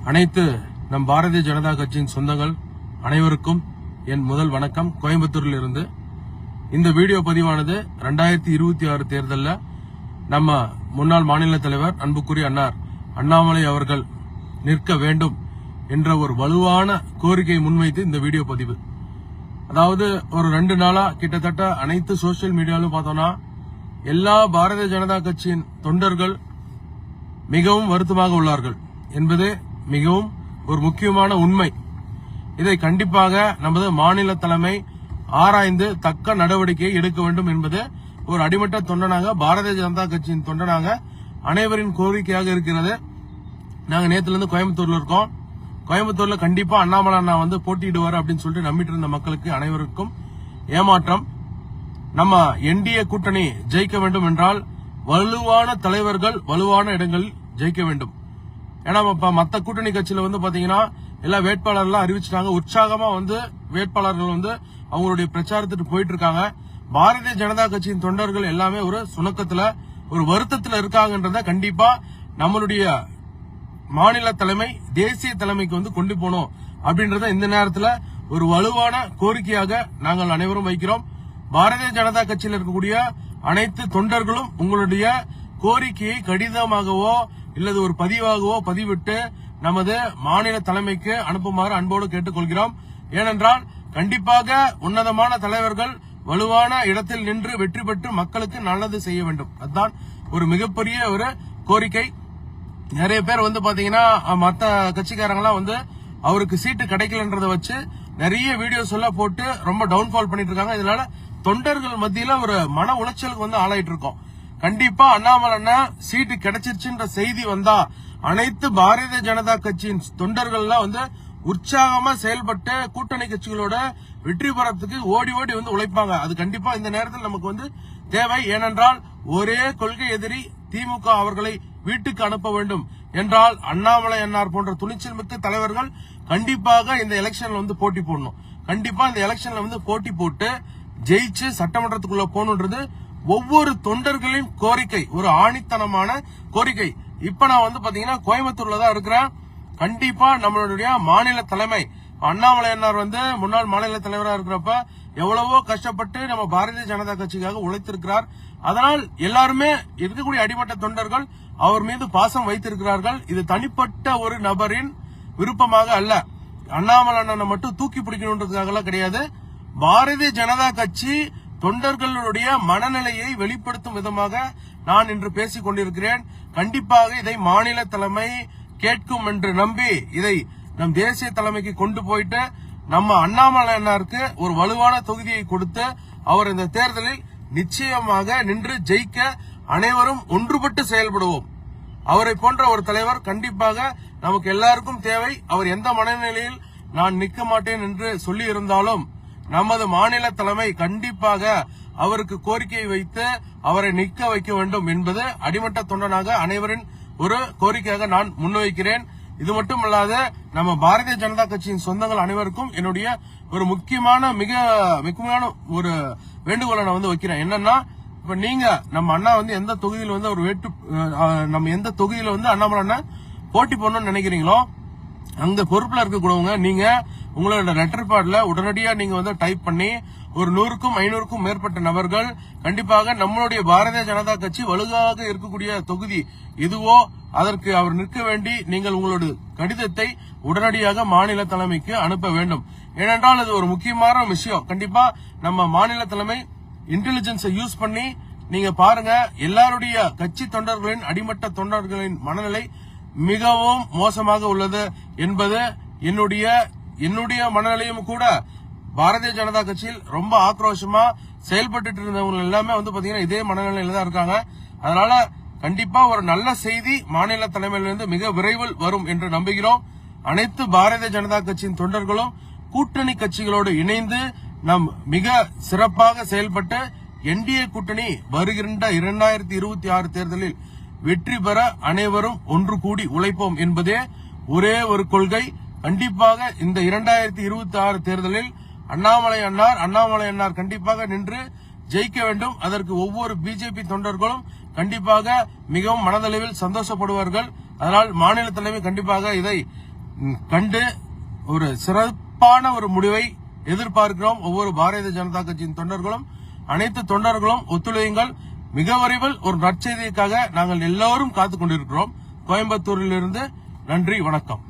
அனைத்து நம் பாரதிய ஜனதா கட்சியின் சொந்தங்கள் அனைவருக்கும் என் முதல் வணக்கம். கோயம்புத்தூரில் இருந்து இந்த வீடியோ பதிவானது 2026 தேர்தலில் நம்ம முன்னாள் மாநில தலைவர் அன்புக்குரிய அன்னார் அண்ணாமலை அவர்கள் நிற்க வேண்டும் என்ற ஒரு வலுவான கோரிக்கையை முன்வைத்து இந்த வீடியோ பதிவு. அதாவது ஒரு 2 நாளா கிட்டத்தட்ட அனைத்து சோசியல் மீடியாலும் பார்த்தோம்னா எல்லா பாரதிய ஜனதா கட்சியின் தொண்டர்கள் மிகவும் வருத்தமாக உள்ளார்கள் என்பது மிகவும் ஒரு முக்கியமான உண்மை. இதை கண்டிப்பாக நமது மாநில தலைமை ஆராய்ந்து தக்க நடவடிக்கை எடுக்க வேண்டும் என்பது ஒரு அடிமட்ட தொண்டனாக, பாரதிய ஜனதா கட்சியின் தொண்டனாக அனைவரின் கோரிக்கையாக இருக்கிறது. நாங்க நேத்துல இருந்து கோயம்புத்தூர்ல இருக்கோம். கோயம்புத்தூர்ல கண்டிப்பா அண்ணாமலை அண்ணா போட்டியிடுவார் அப்படின்னு சொல்லிட்டு நம்பிட்டு இருந்த மக்களுக்கு அனைவருக்கும் ஏமாற்றம். நம்ம என்டிஏ கூட்டணி ஜெயிக்க வேண்டும் என்றால் வலுவான தலைவர்கள் வலுவான இடங்களில் ஜெயிக்க வேண்டும். ஏன்னா மத்த கூட்டணி கட்சியில பாத்தீங்கன்னா எல்லா வேட்பாளர்கள் அறிவிச்சிட்டாங்க. உற்சாகமா வேட்பாளர்கள் அவங்களுடைய பிரச்சாரத்துக்கு போயிட்டு இருக்காங்க. பாரதிய ஜனதா கட்சியின் தொண்டர்கள் எல்லாமே ஒரு சுணக்கத்துல, ஒரு வருத்தத்துல இருக்காங்கன்றத கண்டிப்பா நம்மளுடைய மாநில தலைமை தேசிய தலைமைக்கு கொண்டு போனோம் அப்படின்றத இந்த நேரத்துல ஒரு வலுவான கோரிக்கையாக நாங்கள் அனைவரும் வைக்கிறோம். பாரதிய ஜனதா கட்சியில் இருக்கக்கூடிய அனைத்து தொண்டர்களும் உங்களுடைய கோரிக்கையை கடிதமாகவோ இல்லது ஒரு பதிவாகவோ பதிவிட்டு நமது மாநில தலைமைக்கு அனுப்புமாறு அன்போடு கேட்டுக்கொள்கிறோம். ஏனென்றால் கண்டிப்பாக உன்னதமான தலைவர்கள் வலுவான இடத்தில் நின்று வெற்றி பெற்று மக்களுக்கு நல்லது செய்ய வேண்டும். அதுதான் ஒரு மிகப்பெரிய ஒரு கோரிக்கை. நிறைய பேர் பாத்தீங்கன்னா மத்த கட்சிக்காரங்களாம் அவருக்கு சீட்டு கிடைக்கலன்றத வச்சு நிறைய வீடியோஸ் எல்லாம் போட்டு ரொம்ப டவுன்ஃபால் பண்ணிட்டு இருக்காங்க. இதனால தொண்டர்கள் மத்தியில ஒரு மன உளைச்சலுக்கு ஆளாயிட்டு இருக்கோம். கண்டிப்பா அண்ணாமலை அண்ணா சீட்டு கிடைச்சிருச்சுன்ற செய்தி வந்தா அனைத்து பாரதிய ஜனதா கட்சியின் தொண்டர்கள் எல்லாம் உற்சாகமா செயல்பட்டு கூட்டணி கட்சிகளோட வெற்றி பெறத்துக்கு ஓடி ஓடி உழைப்பாங்க. அது கண்டிப்பா இந்த நேரத்தில் நமக்கு தேவை. ஏனென்றால் ஒரே கொள்கை எதிரி திமுக அவர்களை வீட்டுக்கு அனுப்ப வேண்டும் என்றால் அண்ணாமலை அண்ணார் போன்ற துணிச்சல் மிக்க தலைவர்கள் கண்டிப்பாக இந்த எலெக்ஷன்ல போட்டி போடணும். கண்டிப்பா இந்த எலெக்ஷன்ல போட்டி போட்டு ஜெயிச்சு சட்டமன்றத்துக்குள்ள போகணுன்றது ஒவ்வொரு தொண்டர்களின் கோரிக்கை, ஒரு ஆணித்தனமான கோரிக்கை. இப்ப நான் பாத்தீங்கன்னா கோயம்புத்தூர்ல தான் இருக்கிறேன். கண்டிப்பா நம்மளுடைய மாநில தலைமை அண்ணாமலை அண்ணார் முன்னாள் மாநில தலைவராக இருக்கிறப்ப எவ்வளவோ கஷ்டப்பட்டு நம்ம பாரதிய ஜனதா கட்சிக்காக உழைத்திருக்கிறார். அதனால் எல்லாருமே இருக்கக்கூடிய அடிமட்ட தொண்டர்கள் அவர் மீது பாசம் வைத்திருக்கிறார்கள். இது தனிப்பட்ட ஒரு நபரின் விருப்பமாக அல்ல. அண்ணாமலை அண்ணனை மட்டும் தூக்கி பிடிக்கணுன்றதுக்காக கிடையாது. பாரதிய ஜனதா கட்சி தொண்டர்களுடைய மனநிலையை வெளிப்படுத்தும் விதமாக நான் இன்று பேசிக் கொண்டிருக்கிறேன். கண்டிப்பாக இதை மாநில தலைமை கேட்கும் என்று நம்பி இதை நம் தேசிய தலைமைக்கு கொண்டு போயிட்டு நம்ம அண்ணாமலை அண்ணாருக்கு ஒரு வலுவான தொகுதியை கொடுத்து அவர் இந்த தேர்தலில் நிச்சயமாக நின்று ஜெயிக்க அனைவரும் ஒன்றுபட்டு செயல்படுவோம். அவரை போன்ற ஒரு தலைவர் கண்டிப்பாக நமக்கு எல்லாருக்கும் தேவை. அவர் எந்த மனநிலையில் நான் நிற்க மாட்டேன் என்று சொல்லி இருந்தாலும் நமது மாநில தலைமை கண்டிப்பாக அவருக்கு கோரிக்கை வைத்து அவரை நிற்க வைக்க வேண்டும் என்பது அடிமட்ட தொண்டனாக அனைவரின் ஒரு கோரிக்கையாக நான் முன்வைக்கிறேன். இது மட்டுமல்லாத நம்ம பாரதிய ஜனதா கட்சியின் சொந்தங்கள் அனைவருக்கும் என்னுடைய ஒரு மிக முக்கியமான ஒரு வேண்டுகோளை நான் வைக்கிறேன். என்னன்னா, இப்ப நீங்க நம்ம அண்ணா எந்த தொகுதியில் ஒரு நம்ம எந்த தொகுதியில அண்ணாமலை அண்ணா போட்டி போடணும்னு நினைக்கிறீங்களோ அந்த பொறுப்புல இருக்கக்கூடவங்க நீங்க உங்களோட லெட்டர் பேட்ல உடனடியா நீங்க டைப் பண்ணி ஒரு 100க்கும் 500க்கும் மேற்பட்ட நபர்கள் கண்டிப்பாக நம்மளுடைய பாரதிய ஜனதா கட்சி வலுவாக இருக்கக்கூடிய தொகுதி எதுவோ அதற்கு அவர் நிற்க வேண்டி நீங்கள் உங்களோட கடிதத்தை உடனடியாக மாநில தலைமைக்கு அனுப்ப வேண்டும். ஏனென்றால் அது ஒரு முக்கியமான விஷயம். கண்டிப்பா நம்ம மாநில தலைமை இன்டெலிஜென்ஸை யூஸ் பண்ணி நீங்க பாருங்க, எல்லாருடைய கட்சி தொண்டர்களின் அடிமட்ட தொண்டர்களின் மனநிலை மிகவும் மோசமாக உள்ளது என்பது என்னுடைய மனநிலையும் கூட. பாரதிய ஜனதா கட்சியில் ரொம்ப ஆக்ரோஷமா செயல்பட்டு இருந்தவங்க எல்லாமே பாத்தீங்கன்னா இதே மனநிலையில தான் இருக்காங்க. அதனால கண்டிப்பா ஒரு நல்ல செய்தி மாநில தலைமையிலிருந்து மிக விரைவில் வரும் என்று நம்புகிறோம். அனைத்து பாரதிய ஜனதா கட்சியின் தொண்டர்களும் கூட்டணி கட்சிகளோடு இணைந்து நாம் மிக சிறப்பாக செயல்பட்டு என்டிஏ கூட்டணி வருகின்ற 2026 தேர்தலில் வெற்றி பெற அனைவரும் ஒன்று கூடி உழைப்போம் என்பதே ஒரே ஒரு கொள்கை. கண்டிப்பாக இந்த 2026 தேர்தலில் அண்ணாமலை அண்ணார் கண்டிப்பாக நின்று ஜெயிக்க வேண்டும். அதற்கு ஒவ்வொரு பிஜேபி தொண்டர்களும் கண்டிப்பாக மிகவும் மனதளவில் சந்தோஷப்படுவார்கள். அதனால் மாநில தலைமை கண்டிப்பாக இதை கண்டு ஒரு சிறப்பான ஒரு முடிவை எதிர்பார்க்கிறோம். ஒவ்வொரு பாரதிய ஜனதா கட்சியின் தொண்டர்களும் அனைத்து தொண்டர்களும் ஒத்துழையுங்கள். மிக விரைவில் ஒரு நற்செய்திக்காக நாங்கள் எல்லோரும் காத்துக் கொண்டிருக்கிறோம். கோயம்புத்தூரிலிருந்து நன்றி, வணக்கம்.